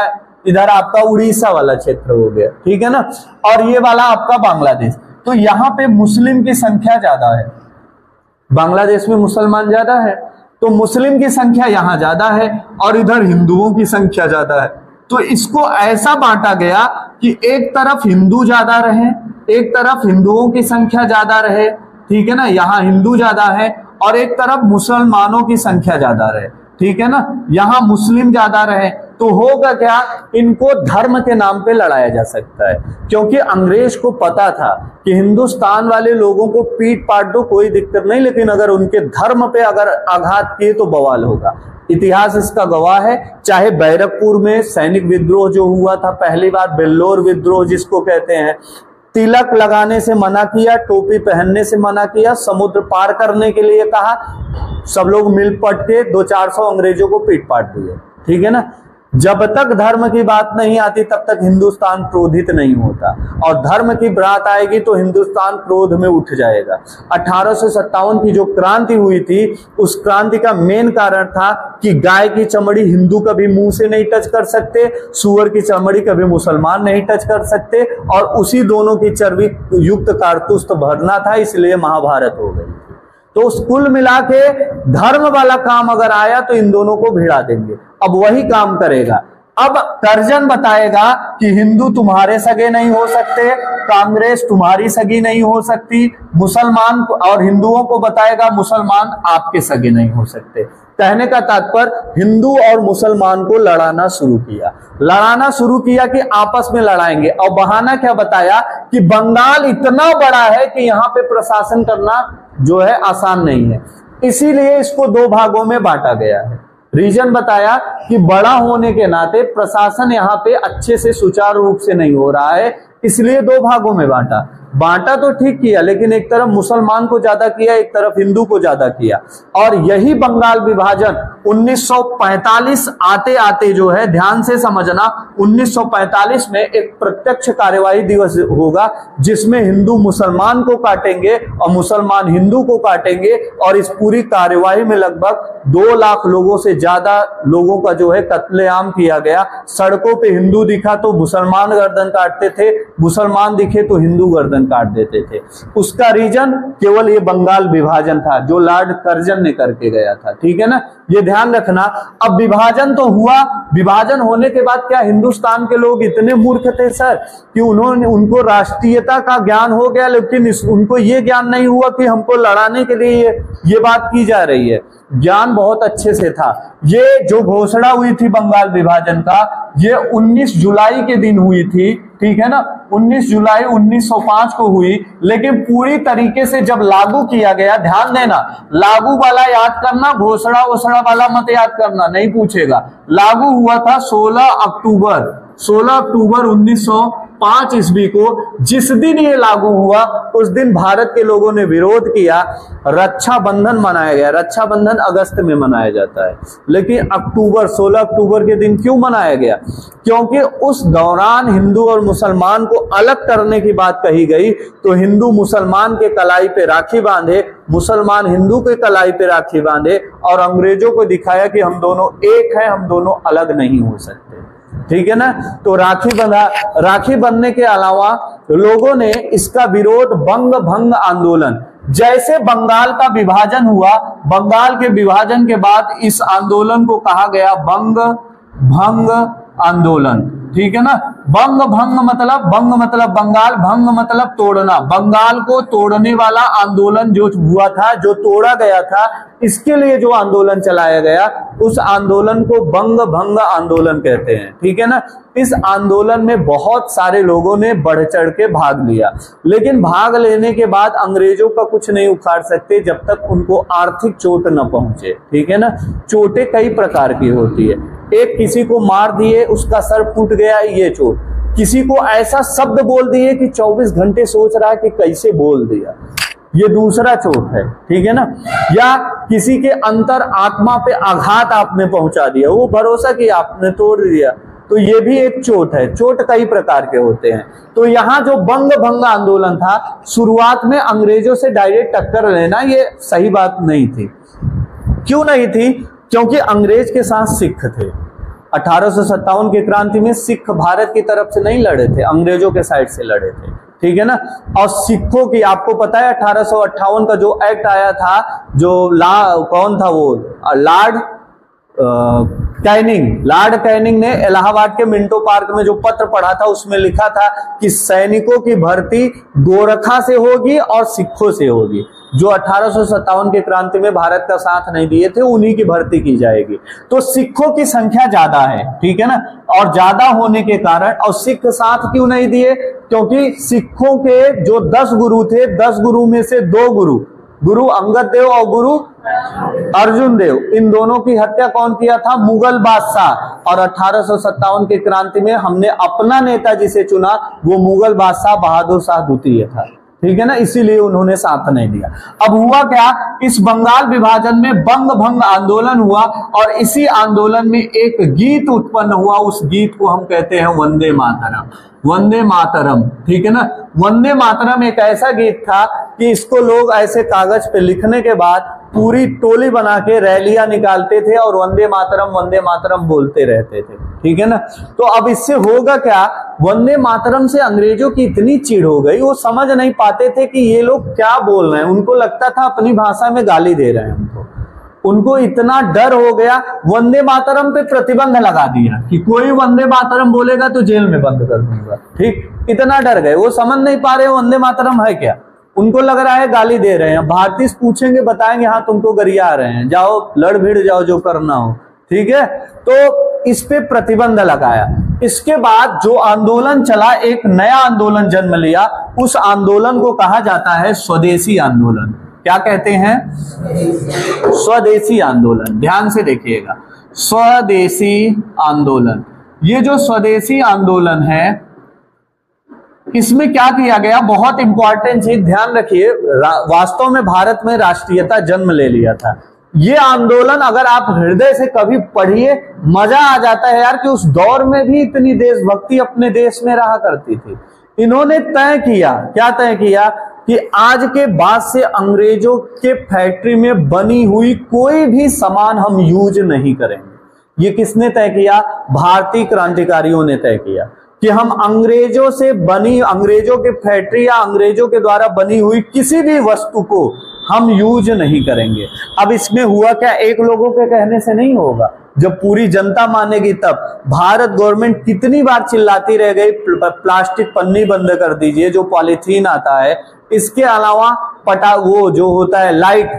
इधर आपका उड़ीसा वाला क्षेत्र हो गया। ठीक है ना? और ये वाला आपका बांग्लादेश। तो यहाँ पे मुस्लिम की संख्या ज्यादा है, बांग्लादेश में मुसलमान ज्यादा है, तो मुस्लिम की संख्या यहां ज्यादा है और इधर हिंदुओं की संख्या ज्यादा है। तो इसको ऐसा बांटा गया कि एक तरफ हिंदू ज्यादा रहे, एक तरफ हिंदुओं की संख्या ज्यादा रहे, ठीक है ना, यहाँ हिंदू ज्यादा है, और एक तरफ मुसलमानों की संख्या ज्यादा रहे, ठीक है ना, यहाँ मुस्लिम ज्यादा रहे। तो होगा क्या, इनको धर्म के नाम पे लड़ाया जा सकता है, क्योंकि अंग्रेज को पता था कि हिंदुस्तान वाले लोगों को पीट पाट दो कोई दिक्कत नहीं, लेकिन अगर उनके धर्म पे अगर आघात किए तो बवाल होगा। इतिहास इसका गवाह है, चाहे बैरकपुर में सैनिक विद्रोह जो हुआ था पहली बार, बेल्लोर विद्रोह जिसको कहते हैं, तिलक लगाने से मना किया, टोपी पहनने से मना किया, समुद्र पार करने के लिए कहा, सब लोग मिल पट के 200-400 अंग्रेजों को पीट पाट दिए। ठीक है ना। जब तक धर्म की बात नहीं आती तब तक हिंदुस्तान क्रोधित नहीं होता, और धर्म की बात आएगी तो हिंदुस्तान क्रोध में उठ जाएगा। 1857 की जो क्रांति हुई थी, उस क्रांति का मेन कारण था कि गाय की चमड़ी हिंदू कभी मुंह से नहीं टच कर सकते, सुअर की चमड़ी कभी मुसलमान नहीं टच कर सकते, और उसी दोनों की चर्बी युक्त कारतूस तो भरना था, इसलिए महाभारत हो गई। तो उस कुल मिला के धर्म वाला काम अगर आया तो इन दोनों को भिड़ा देंगे। अब वही काम करेगा। अब कर्जन बताएगा कि हिंदू तुम्हारे सगे नहीं हो सकते, कांग्रेस तुम्हारी सगी नहीं हो सकती, मुसलमान और हिंदुओं को बताएगा मुसलमान आपके सगे नहीं हो सकते। कहने का तात्पर्य हिंदू और मुसलमान को लड़ाना शुरू किया कि आपस में लड़ाएंगे। और बहाना क्या बताया कि बंगाल इतना बड़ा है कि यहाँ पे प्रशासन करना जो है आसान नहीं है, इसीलिए इसको 2 भागों में बांटा गया है। रीजन बताया कि बड़ा होने के नाते प्रशासन यहाँ पे अच्छे से सुचारू रूप से नहीं हो रहा है, इसलिए 2 भागों में बांटा तो ठीक किया, लेकिन एक तरफ मुसलमान को ज्यादा किया, एक तरफ हिंदू को ज्यादा किया। और यही बंगाल विभाजन 1945 आते आते जो है, ध्यान से समझना, 1945 में एक प्रत्यक्ष कार्यवाही दिवस होगा जिसमें हिंदू मुसलमान को काटेंगे और मुसलमान हिंदू को काटेंगे, और इस पूरी कार्यवाही में लगभग 2 लाख लोगों से ज्यादा लोगों का जो है कत्लेआम किया गया। सड़कों पे हिंदू दिखा तो मुसलमान गर्दन काटते थे, मुसलमान दिखे तो हिंदू गर्दन काट देते थे। उसका रीजन केवल ये बंगाल विभाजन था जो लॉर्ड कर्जन ने करके गया था। ठीक है ना, ये ध्यान रखना। अब विभाजन तो हुआ, विभाजन होने के बाद क्या हिंदुस्तान के लोग इतने मूर्ख थे सर कि उनको राष्ट्रीयता का ज्ञान हो गया, लेकिन उनको ये ज्ञान नहीं हुआ कि हमको लड़ाने के लिए ये बात की जा रही है। ज्ञान बहुत अच्छे से था। ये जो घोषणा हुई थी बंगाल विभाजन का, ये 19 जुलाई के दिन हुई थी। ठीक है ना, 19 जुलाई 1905 को हुई, लेकिन पूरी तरीके से जब लागू किया गया, ध्यान देना, लागू वाला याद करना, घोषणा वोषणा वाला मत याद करना, नहीं पूछेगा। लागू हुआ था 16 अक्टूबर 1905 ईस्वी को। जिस दिन ये लागू हुआ उस दिन भारत के लोगों ने विरोध किया, रक्षाबंधन मनाया गया। रक्षाबंधन अगस्त में मनाया जाता है, लेकिन 16 अक्टूबर के दिन क्यों मनाया गया? क्योंकि उस दौरान हिंदू और मुसलमान को अलग करने की बात कही गई, तो हिंदू मुसलमान के कलाई पे राखी बांधे, मुसलमान हिंदू के कलाई पे राखी बांधे, और अंग्रेजों को दिखाया कि हम दोनों एक हैं, हम दोनों अलग नहीं हो सकते। ठीक है ना, तो राखी बंधने के अलावा लोगों ने इसका विरोध बंग भंग आंदोलन, जैसे बंगाल का विभाजन हुआ, बंगाल के विभाजन के बाद इस आंदोलन को कहा गया बंग भंग आंदोलन। ठीक है ना, बंग मतलब बंगाल, भंग मतलब तोड़ना, बंगाल को तोड़ने वाला आंदोलन जो हुआ था, जो तोड़ा गया था, इसके लिए जो आंदोलन चलाया गया, उस आंदोलन को बंग भंग आंदोलन कहते हैं। ठीक है ना, इस आंदोलन में बहुत सारे लोगों ने बढ़ चढ़ के भाग लिया, लेकिन भाग लेने के बाद अंग्रेजों का कुछ नहीं उखाड़ सकते जब तक उनको आर्थिक चोट न पहुंचे। ठीक है ना, चोटें कई प्रकार की होती है। एक, किसी को मार दिए, उसका सर फूट गया, ये चोट। किसी को ऐसा शब्द बोल दिए कि 24 घंटे सोच रहा है कि कैसे बोल दिया, ये दूसरा चोट है। ठीक है ना, या किसी के अंतर आत्मा पे आघात आपने पहुंचा दिया, वो भरोसा कि आपने तोड़ दिया, तो ये भी एक चोट है। चोट कई प्रकार के होते हैं। तो यहाँ जो बंग भंग आंदोलन था, शुरुआत में अंग्रेजों से डायरेक्ट टक्कर लेना ये सही बात नहीं थी। क्यों नहीं थी? क्योंकि अंग्रेज के साथ सिख थे। 1857 की क्रांति में सिख भारत की तरफ से नहीं लड़े थे, अंग्रेजों के साइड से लड़े थे। ठीक है ना, और सिखों की आपको पता है 1858 का जो एक्ट आया था, जो कौन था वो, लॉर्ड कैनिंग, लॉर्ड कैनिंग ने इलाहाबाद के मिंटो पार्क में जो पत्र पढ़ा था उसमें लिखा था कि सैनिकों की भर्ती गोरखा से होगी और सिखों से होगी। जो 1857 की क्रांति में भारत का साथ नहीं दिए थे उन्हीं की भर्ती की जाएगी। तो सिखों की संख्या ज्यादा है, ठीक है ना, और ज्यादा होने के कारण, और सिख साथ क्यों नहीं दिए, क्योंकि सिखों के जो 10 गुरु थे, 10 गुरु में से 2 गुरु, गुरु अंगद देव और गुरु अर्जुन देव, इन दोनों की हत्या कौन किया था, मुगल बादशाह। और 1857 की क्रांति में हमने अपना नेता जिसे चुना वो मुगल बादशाह बहादुर शाह द्वितीय था, ठीक है ना, इसीलिए उन्होंने साथ नहीं दिया। अब हुआ क्या, इस बंगाल विभाजन में बंग भंग आंदोलन हुआ और इसी आंदोलन में एक गीत उत्पन्न हुआ, उस गीत को हम कहते हैं वंदे मातरम। वंदे मातरम, ठीक है ना। वंदे मातरम एक ऐसा गीत था कि इसको लोग ऐसे कागज पे लिखने के बाद पूरी टोली बना के रैलियां निकालते थे और वंदे मातरम बोलते रहते थे, ठीक है ना। तो अब इससे होगा क्या, वंदे मातरम से अंग्रेजों की इतनी चिढ़ हो गई, वो समझ नहीं पाते थे कि ये लोग क्या बोल रहे हैं, उनको लगता था अपनी भाषा में गाली दे रहे हैं उनको इतना डर हो गया, वंदे मातरम पे प्रतिबंध लगा दिया कि कोई वंदे मातरम बोलेगा तो जेल में बंद कर दूंगा, ठीक, इतना डर गए, वो समझ नहीं पा रहे वंदे मातरम है क्या, उनको लग रहा है गाली दे रहे हैं। भारतीय पूछेंगे, बताएंगे हाँ तुमको गरिया रहे हैं, जाओ लड़ भिड़ जाओ जो करना हो, ठीक है। तो इस पे प्रतिबंध लगाया। इसके बाद जो आंदोलन चला, एक नया आंदोलन जन्म लिया, उस आंदोलन को कहा जाता है स्वदेशी आंदोलन। क्या कहते हैं, स्वदेशी आंदोलन। ध्यान से देखिएगा, स्वदेशी आंदोलन। ये जो स्वदेशी आंदोलन है इसमें क्या किया गया, बहुत इंपॉर्टेंट चीज ध्यान रखिए, वास्तव में भारत में राष्ट्रीयता जन्म ले लिया था। ये आंदोलन अगर आप हृदय से कभी पढ़िए, मजा आ जाता है यार, कि उस दौर में भी इतनी देशभक्ति अपने देश में रहा करती थी। इन्होंने तय किया, क्या तय किया, कि आज के बाद से अंग्रेजों के फैक्ट्री में बनी हुई कोई भी सामान हम यूज नहीं करेंगे। ये किसने तय किया, भारतीय क्रांतिकारियों ने तय किया कि हम अंग्रेजों से बनी, अंग्रेजों के फैक्ट्री या अंग्रेजों के द्वारा बनी हुई किसी भी वस्तु को हम यूज नहीं करेंगे। अब इसमें हुआ क्या, एक लोगों के कहने से नहीं होगा, जब पूरी जनता मानेगी तब। भारत गवर्नमेंट कितनी बार चिल्लाती रह गई, प्लास्टिक पन्नी बंद कर दीजिए, जो पॉलीथीन आता है। इसके अलावा वो जो होता है लाइट,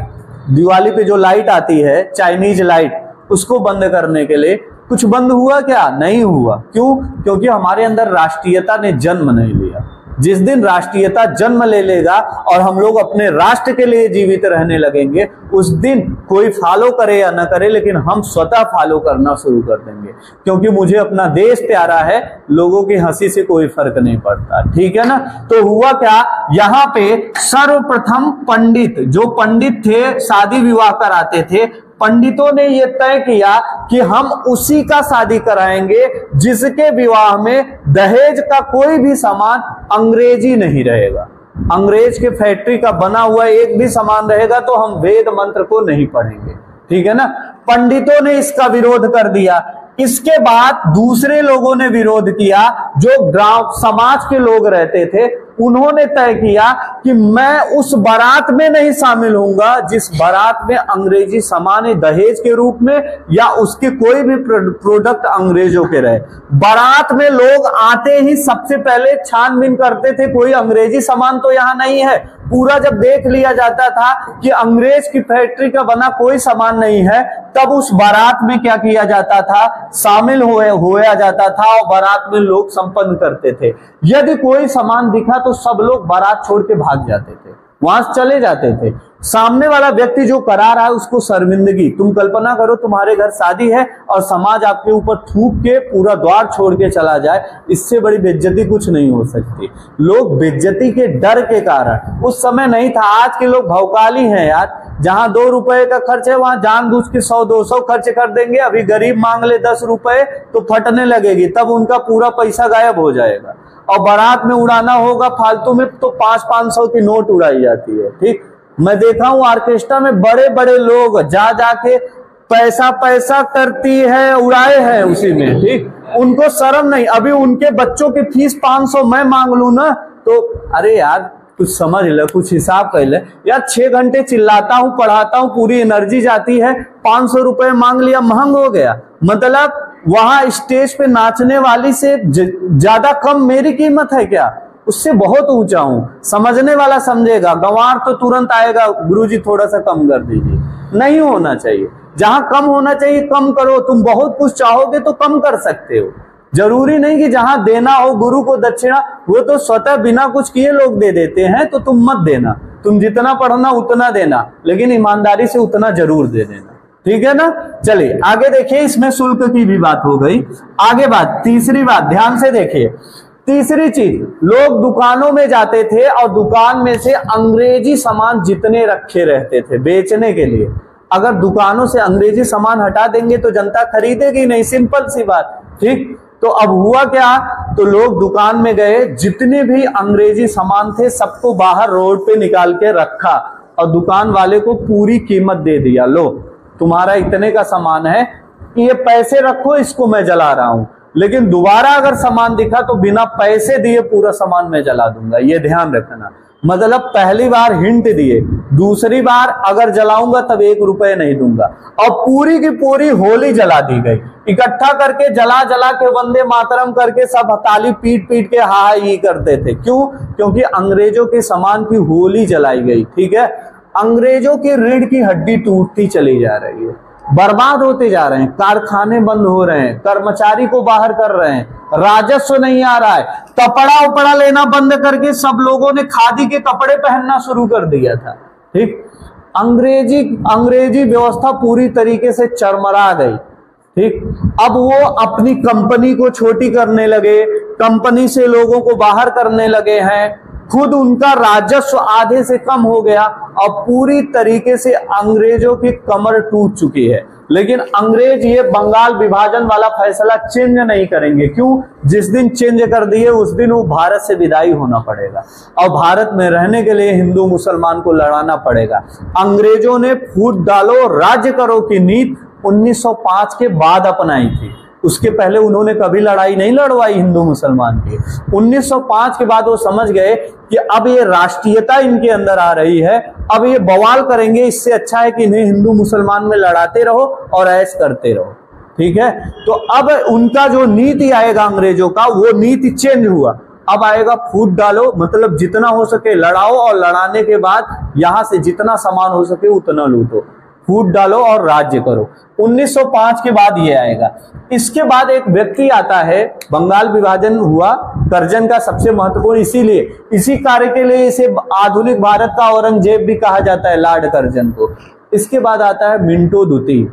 दिवाली पे जो लाइट आती है चाइनीज लाइट, उसको बंद करने के लिए कुछ बंद हुआ क्या, नहीं हुआ। क्यों, क्योंकि हमारे अंदर राष्ट्रीयता ने जन्म नहीं लिया। जिस दिन राष्ट्रीयता जन्म ले लेगा और हम लोग अपने राष्ट्र के लिए जीवित रहने लगेंगे, उस दिन कोई फॉलो करे या ना करे, लेकिन हम स्वतः फॉलो करना शुरू कर देंगे, क्योंकि मुझे अपना देश प्यारा है, लोगों की हंसी से कोई फर्क नहीं पड़ता, ठीक है ना। तो हुआ क्या, यहाँ पे सर्वप्रथम पंडित, जो पंडित थे शादी विवाह कराते थे, पंडितों ने यह तय किया कि हम उसी का शादी कराएंगे जिसके विवाह में दहेज का कोई भी सामान अंग्रेजी नहीं रहेगा। अंग्रेज के फैक्ट्री का बना हुआ एक भी सामान रहेगा तो हम वेद मंत्र को नहीं पढ़ेंगे, ठीक है ना। पंडितों ने इसका विरोध कर दिया। इसके बाद दूसरे लोगों ने विरोध किया, जो ग्राम समाज के लोग रहते थे, उन्होंने तय किया कि मैं उस बारात में नहीं शामिल होऊंगा जिस बारात में अंग्रेजी सामान दहेज के रूप में या उसके कोई भी प्रोडक्ट अंग्रेजों के रहे। बारात में लोग आते ही सबसे पहले छानबीन करते थे, कोई अंग्रेजी सामान तो यहां नहीं है। पूरा जब देख लिया जाता था कि अंग्रेज की फैक्ट्री का बना कोई सामान नहीं है, तब उस बारात में क्या किया जाता था, शामिल होया जाता था और बारात में लोग संपन्न करते थे। यदि कोई सामान दिखा तो सब लोग बारात छोड़ के भाग जाते थे, वहां से चले जाते थे। सामने वाला व्यक्ति जो करा रहा है उसको शर्मिंदगी, तुम कल्पना करो तुम्हारे घर शादी है और समाज आपके ऊपर थूक के पूरा द्वार छोड़ के चला जाए, इससे बड़ी बेइज्जती कुछ नहीं हो सकती। लोग बेइज्जती के डर के कारण, उस समय नहीं था, आज के लोग भौकाली हैं यार, जहां 2 रुपए का खर्च है वहां जानबूझ के 100-200 खर्च कर देंगे। अभी गरीब मांग ले 10 रुपए तो फटने लगेगी, तब उनका पूरा पैसा गायब हो जाएगा। और बारात में उड़ाना होगा फालतू में तो 500-500 की नोट उड़ाई जाती है, ठीक। मैं देखा हूं ऑर्केस्ट्रा में बड़े बड़े लोग जा जाके पैसा करती है, उड़ाए हैं उसी में, ठीक। उनको शर्म नहीं, अभी उनके बच्चों की फीस 500 मैं मांग लू ना तो अरे यार कुछ समझ ले, कुछ हिसाब कर ले यार। 6 घंटे चिल्लाता हूं, पढ़ाता हूं, पूरी एनर्जी जाती है, 500 रुपए मांग लिया, महंग हो गया। मतलब वहां स्टेज पे नाचने वाली से ज्यादा कम मेरी कीमत है क्या? उससे बहुत ऊंचा हूं। समझने वाला समझेगा, गंवार तो तुरंत आएगा, गुरुजी थोड़ा सा कम कर दीजिए। नहीं होना चाहिए, जहां कम होना चाहिए कम करो। तुम बहुत कुछ चाहोगे तो कम कर सकते हो, जरूरी नहीं कि जहां देना हो गुरु को दक्षिणा, वो तो स्वतः बिना कुछ किए लोग दे देते हैं, तो तुम मत देना। तुम जितना पढ़ना उतना देना, लेकिन ईमानदारी से उतना जरूर दे देना, ठीक है ना। चलिए आगे देखिए, इसमें शुल्क की भी बात हो गई। आगे बात, तीसरी बात ध्यान से देखिए। तीसरी चीज, लोग दुकानों में जाते थे और दुकान में से अंग्रेजी सामान जितने रखे रहते थे बेचने के लिए, अगर दुकानों से अंग्रेजी सामान हटा देंगे तो जनता खरीदेगी नहीं, सिंपल सी बात, ठीक। तो अब हुआ क्या, तो लोग दुकान में गए, जितने भी अंग्रेजी सामान थे सबको बाहर रोड पे निकाल के रखा और दुकान वाले को पूरी कीमत दे दिया, लो तुम्हारा इतने का सामान है, ये पैसे रखो, इसको मैं जला रहा हूं, लेकिन दोबारा अगर सामान दिखा तो बिना पैसे दिए पूरा सामान मैं जला दूंगा, ये ध्यान रखना। मतलब पहली बार हिंट दिए, दूसरी बार अगर जलाऊंगा तब 1 रुपए नहीं दूंगा। और पूरी की पूरी होली जला दी गई, इकट्ठा करके जला जला के वंदे मातरम करके सब ताली पीट पीट के हा ही करते थे। क्यों? क्योंकि अंग्रेजों के सामान की होली जलाई गई, ठीक है। अंग्रेजों की रीढ़ की हड्डी टूटती चली जा रही है, बर्बाद होते जा रहे हैं, कारखाने बंद हो रहे हैं, कर्मचारी को बाहर कर रहे हैं, राजस्व नहीं आ रहा है, कपड़ा उपड़ा लेना बंद करके सब लोगों ने खादी के कपड़े पहनना शुरू कर दिया था, ठीक। अंग्रेजी व्यवस्था पूरी तरीके से चरमरा गई, ठीक। अब वो अपनी कंपनी को छोटी करने लगे, कंपनी से लोगों को बाहर करने लगे हैं, खुद उनका राजस्व आधे से कम हो गया और पूरी तरीके से अंग्रेजों की कमर टूट चुकी है। लेकिन अंग्रेज ये बंगाल विभाजन वाला फैसला चेंज नहीं करेंगे। क्यों? जिस दिन चेंज कर दिए उस दिन वो भारत से विदाई होना पड़ेगा और भारत में रहने के लिए हिंदू मुसलमान को लड़ाना पड़ेगा। अंग्रेजों ने फूट डालो राज्य करो की नीति 1905 के बाद अपनाई थी, उसके पहले उन्होंने कभी लड़ाई नहीं लड़वाई हिंदू मुसलमान की। 1905 के बाद वो समझ गए कि अब ये राष्ट्रीयता इनके अंदर आ रही है, अब ये बवाल करेंगे, इससे अच्छा है कि इन्हें हिंदू मुसलमान में लड़ाते रहो और ऐश करते रहो, ठीक है। तो अब उनका जो नीति आएगा अंग्रेजों का, वो नीति चेंज हुआ। अब आएगा फूट डालो, मतलब जितना हो सके लड़ाओ और लड़ाने के बाद यहां से जितना सामान हो सके उतना लूटो, फूट डालो और राज्य करो। 1905 के बाद ये आएगा। इसके बाद एक व्यक्ति आता है, बंगाल विभाजन हुआ, कर्जन का सबसे महत्वपूर्ण, इसीलिए इसी कार्य के लिए इसे आधुनिक भारत का औरंगजेब भी कहा जाता है, लॉर्ड कर्जन को। इसके बाद आता है मिंटो दुती,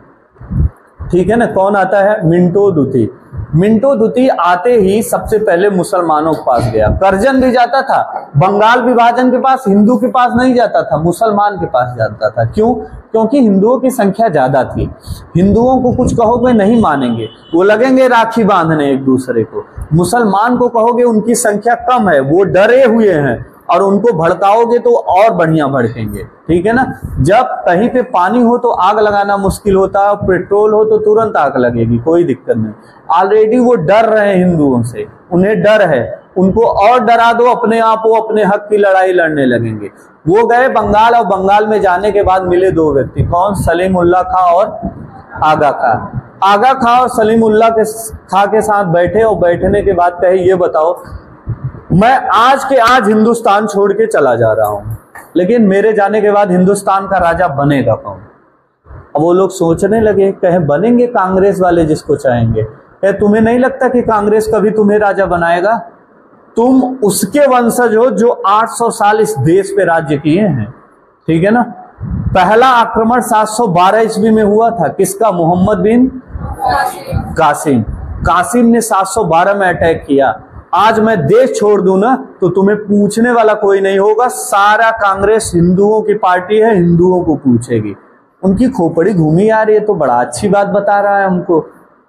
ठीक है ना। कौन आता है? मिंटो दुती। मिंटो दुती आते ही सबसे पहले मुसलमानों के पास गया। कर्जन भी जाता था, बंगाल विभाजन के पास हिंदू के पास नहीं जाता था, मुसलमान के पास जाता था। क्यों? क्योंकि हिंदुओं की संख्या ज्यादा थी, हिंदुओं को कुछ कहोगे नहीं मानेंगे, वो लगेंगे राखी बांधने एक दूसरे को। मुसलमान को कहोगे उनकी संख्या कम है, वो डरे हुए हैं, और उनको भड़काओगे तो और बढ़िया भड़केंगे, ठीक है ना। जब कहीं पे पानी हो तो आग लगाना मुश्किल होता है, पेट्रोल हो तो तुरंत आग लगेगी, कोई दिक्कत नहीं। ऑलरेडी वो डर रहे हैं हिंदुओं से, उन्हें डर है, उनको और डरा दो, अपने आप वो अपने हक की लड़ाई लड़ने लगेंगे। वो गए बंगाल, और बंगाल में जाने के बाद मिले 2 व्यक्ति, कौन? सलीमुल्लाह खां और आगा खां। आगा खां और सलीमुल्लाह खां के साथ बैठे, और बैठने के बाद कहे ये बताओ, मैं आज के आज हिंदुस्तान छोड़ के चला जा रहा हूं, लेकिन मेरे जाने के बाद हिंदुस्तान का राजा बनेगा कौन? अब वो लोग सोचने लगे, कहे बनेंगे कांग्रेस वाले जिसको चाहेंगे। कहे तुम्हें नहीं लगता कि कांग्रेस कभी तुम्हें राजा बनाएगा? तुम उसके वंशज हो जो 800 साल इस देश पे राज्य किए हैं, ठीक है ना। पहला आक्रमण 712 ईस्वी में हुआ था, किसका? मोहम्मद बिन कासिम। कासिम ने 712 में अटैक किया। आज मैं देश छोड़ दूं ना तो तुम्हें पूछने वाला कोई नहीं होगा, सारा कांग्रेस हिंदुओं की पार्टी है, हिंदुओं को पूछेगी। उनकी खोपड़ी घूमी आ रही है, तो बड़ा अच्छी बात बता रहा है हमको।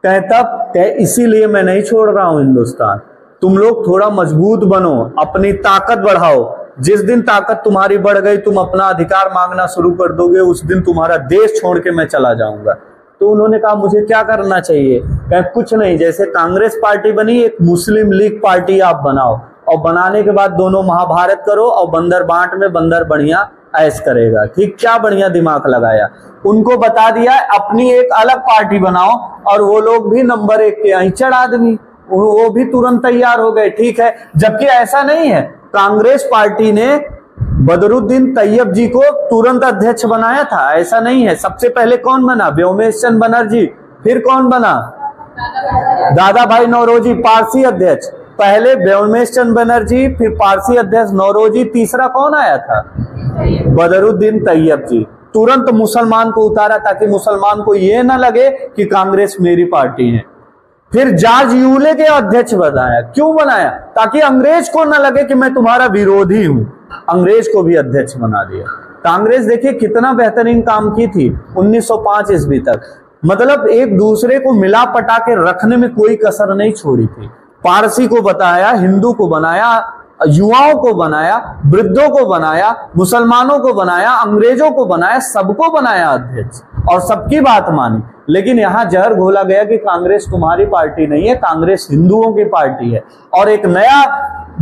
कहे तब कहे इसीलिए मैं नहीं छोड़ रहा हूं हिंदुस्तान, तुम लोग थोड़ा मजबूत बनो, अपनी ताकत बढ़ाओ। जिस दिन ताकत तुम्हारी बढ़ गई, तुम अपना अधिकार मांगना शुरू कर दोगे, उस दिन तुम्हारा देश छोड़ के मैं चला जाऊंगा। तो उन्होंने कहा मुझे क्या करना चाहिए? कहे कुछ नहीं, जैसे कांग्रेस पार्टी बनी, एक मुस्लिम लीग पार्टी आप बनाओ और बनाने के बाद दोनों महाभारत करो और बंदर बांट में बंदर बढ़िया ऐश करेगा। ठीक, क्या बढ़िया दिमाग लगाया। उनको बता दिया अपनी एक अलग पार्टी बनाओ और वो लोग भी नंबर 1 के अहिंचड़ आदमी, वो भी तुरंत तैयार हो गए। ठीक है, जबकि ऐसा नहीं है, कांग्रेस पार्टी ने बदरुद्दीन तैयब जी को तुरंत अध्यक्ष बनाया था, ऐसा नहीं है। सबसे पहले कौन बना? व्योमेश चंद्र बनर्जी। फिर कौन बना? दादा भाई नौरोजी, पारसी अध्यक्ष। पहले व्योमेश चंद्र बनर्जी, फिर पारसी अध्यक्ष नौरोजी, तीसरा कौन आया था? बदरुद्दीन तैयब जी। तुरंत मुसलमान को उतारा ताकि मुसलमान को यह ना लगे कि कांग्रेस मेरी पार्टी है। फिर जॉर्ज यूले के अध्यक्ष बनाया। क्यों बनाया? ताकि अंग्रेज को ना लगे कि मैं तुम्हारा विरोधी हूं। अंग्रेज को भी अध्यक्ष बना दिया। कांग्रेस देखिए कितना बेहतरीन काम की थी 1905 ईस्वी तक, मतलब एक दूसरे को मिला पटा के रखने में कोई कसर नहीं छोड़ी थी। पारसी को बताया, हिंदू को बनाया, युवाओं को बनाया, वृद्धों को बनाया, मुसलमानों को बनाया, अंग्रेजों को बनाया, सबको बनाया अध्यक्ष और सबकी बात मानी। लेकिन यहां जहर घोला गया कि कांग्रेस तुम्हारी पार्टी नहीं है, कांग्रेस हिंदुओं की पार्टी है। और एक नया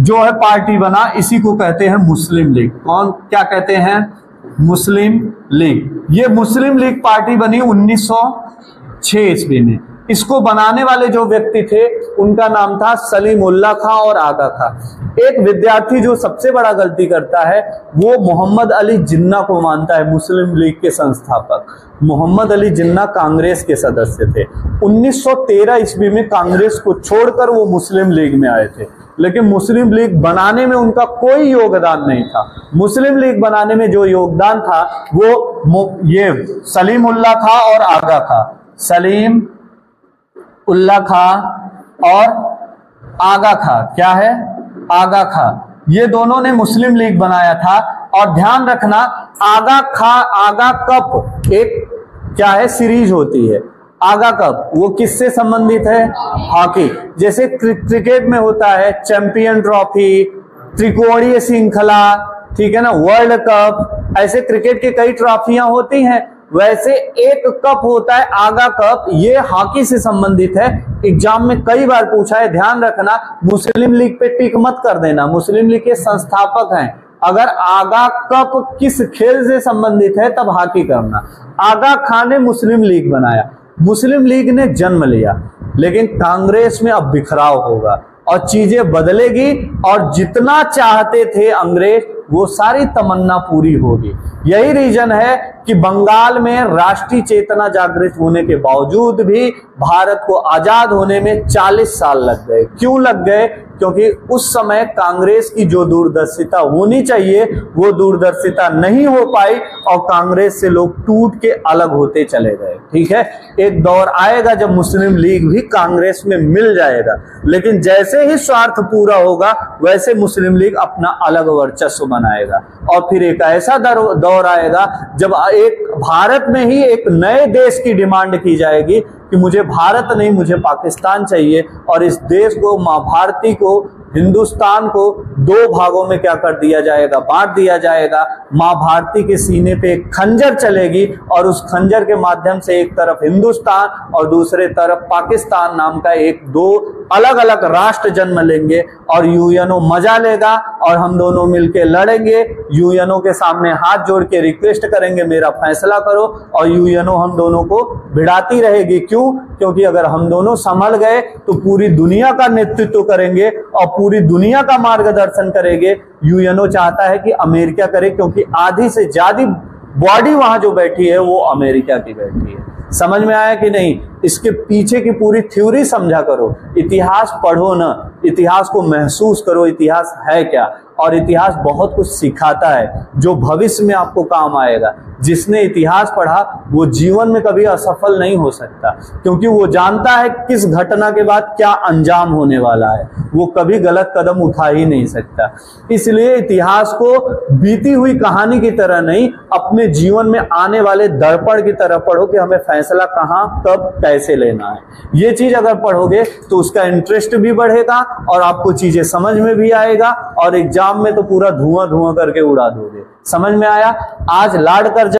जो है पार्टी बना, इसी को कहते हैं मुस्लिम लीग। कौन, क्या कहते हैं? मुस्लिम लीग। ये मुस्लिम लीग पार्टी बनी 1906 ईस्वी में। इसको बनाने वाले जो व्यक्ति थे उनका नाम था सलीमुल्लाह खां और आगा खां। एक विद्यार्थी जो सबसे बड़ा गलती करता है वो मोहम्मद अली जिन्ना को मानता है मुस्लिम लीग के संस्थापक। मोहम्मद अली जिन्ना कांग्रेस के सदस्य थे। 1913 ईस्वी में कांग्रेस को छोड़कर वो मुस्लिम लीग में आए थे, लेकिन मुस्लिम लीग बनाने में उनका कोई योगदान नहीं था। मुस्लिम लीग बनाने में जो योगदान था वो ये सलीमुल्लाह खां और आगा खां, सलीम उल्लाह खां और आगा खां, क्या है? आगा खां, ये दोनों ने मुस्लिम लीग बनाया था। और ध्यान रखना, आगा खां, आगा कप एक क्या है सीरीज होती है। आगा कप वो किससे संबंधित है? हॉकी। जैसे क्रिकेट में होता है चैंपियन ट्रॉफी, त्रिकोणीय श्रृंखला, ठीक है ना, वर्ल्ड कप, ऐसे क्रिकेट की कई ट्रॉफियां होती हैं। वैसे एक कप होता है आगा कप, ये हॉकी से संबंधित है। एग्जाम में कई बार पूछा है, ध्यान रखना, मुस्लिम लीग पे टिक मत कर देना, मुस्लिम लीग के संस्थापक हैं। अगर आगा कप किस खेल से संबंधित है तब हॉकी करना। आगा खां ने मुस्लिम लीग बनाया, मुस्लिम लीग ने जन्म लिया, लेकिन कांग्रेस में अब बिखराव होगा और चीजें बदलेगी और जितना चाहते थे अंग्रेज वो सारी तमन्ना पूरी होगी। यही रीजन है कि बंगाल में राष्ट्रीय चेतना जागृत होने के बावजूद भी भारत को आजाद होने में 40 साल लग गए। क्यों लग गए? क्योंकि उस समय कांग्रेस की जो दूरदर्शिता होनी चाहिए वो दूरदर्शिता नहीं हो पाई और कांग्रेस से लोग टूट के अलग होते चले गए। ठीक है, एक दौर आएगा जब मुस्लिम लीग भी कांग्रेस में मिल जाएगा, लेकिन जैसे ही स्वार्थ पूरा होगा वैसे मुस्लिम लीग अपना अलग वर्चस्व बनाएगा। और फिर एक ऐसा दौर आएगा जब एक भारत में ही एक नए देश की डिमांड की जाएगी कि मुझे भारत नहीं, मुझे पाकिस्तान चाहिए। और इस देश को, मां भारती को, हिंदुस्तान को दो भागों में क्या कर दिया जाएगा? बांट दिया जाएगा। मां भारती के सीने पे एक खंजर चलेगी और उस खंजर के माध्यम से एक तरफ हिंदुस्तान और दूसरे तरफ पाकिस्तान नाम का एक दो अलग अलग राष्ट्र जन्म लेंगे और यूएनओ मजा लेगा और हम दोनों मिलके लड़ेंगे। यूएनओ के सामने हाथ जोड़ के रिक्वेस्ट करेंगे मेरा फैसला करो और यूएनओ हम दोनों को भिड़ाती रहेगी। क्यों? क्योंकि अगर हम दोनों संभल गए तो पूरी दुनिया का नेतृत्व करेंगे और पूरी दुनिया का मार्गदर्शन करेंगे। यूएनओ चाहता है कि अमेरिका करे, क्योंकि आधी से ज्यादा बॉडी वहां जो बैठी है वो अमेरिका की बैठी है। समझ में आया कि नहीं? इसके पीछे की पूरी थ्योरी समझा करो, इतिहास पढ़ो ना, इतिहास को महसूस करो, इतिहास है क्या। और इतिहास बहुत कुछ सिखाता है जो भविष्य में आपको काम आएगा। जिसने इतिहास पढ़ा वो जीवन में कभी असफल नहीं हो सकता, क्योंकि वो जानता है किस घटना के बाद क्या अंजाम होने वाला है। वो कभी गलत कदम उठा ही नहीं सकता। इसलिए इतिहास को बीती हुई कहानी की तरह नहीं, अपने जीवन में आने वाले दर्पण की तरह पढ़ो कि हमें फैसला कहां, कब, कैसे लेना है। ये चीज अगर पढ़ोगे तो उसका इंटरेस्ट भी बढ़ेगा और आपको चीजें समझ में भी आएगा और एग्जाम में तो पूरा धुआं धुआं करके उड़ा दोगे। समझ में आया? आज लाड कर